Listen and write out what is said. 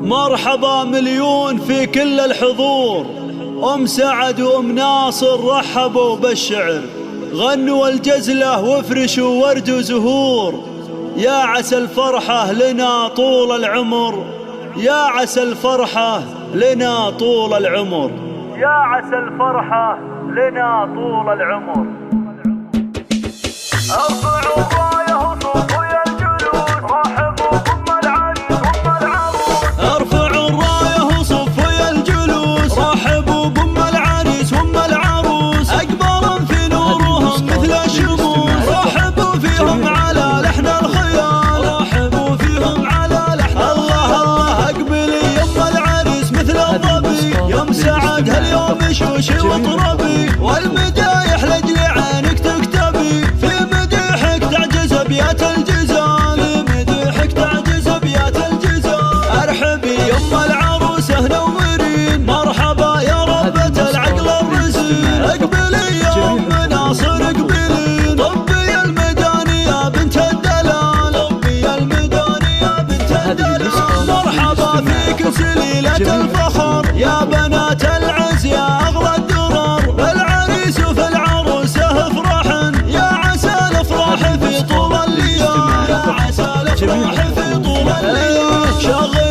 مرحبا مليون في كل الحضور، أم سعد وأم ناصر رحبوا بالشعر، غنوا الجزلة وافرشوا ورد وزهور. يا عسى الفرحة لنا طول العمر، يا عسى الفرحة لنا طول العمر، يا عسى الفرحة لنا طول العمر. ارفعوا الراية وصوفوا يا الجلوس، رحبوا بأم العريس وأم العروس. ارفعوا الراية وصوفوا يا الجلوس، رحبوا بأم العريس وأم العروس. أقمار في نورهم مثل الشموس، رحبوا فيهم على لحن الخيال، رحبوا فيهم على لحن الله الله. اقبلي يم العريس مثل الظبي، يم سعد هاليوم شوشي وطربي، والمدايح لجل عينك تكتبي، في مديحك تعجز ابيات الجزال، في مديحك تعجز ابيات الجزال. ارحبي يم العروسه نورين، مرحبا يا ربة العقل الرزين. اقبلي يا ام ناصر اقبلين، طبي الميداني يا بنت الدلال، طبي الميداني يا بنت الدلال. مرحبا فيك سليلة الفخر يا بنات العز يا اغلى الدرر، العريس وفي العروسه افرحن، يا عسى الافراح في طول الليل، يا عسى الافراح في طول الليل.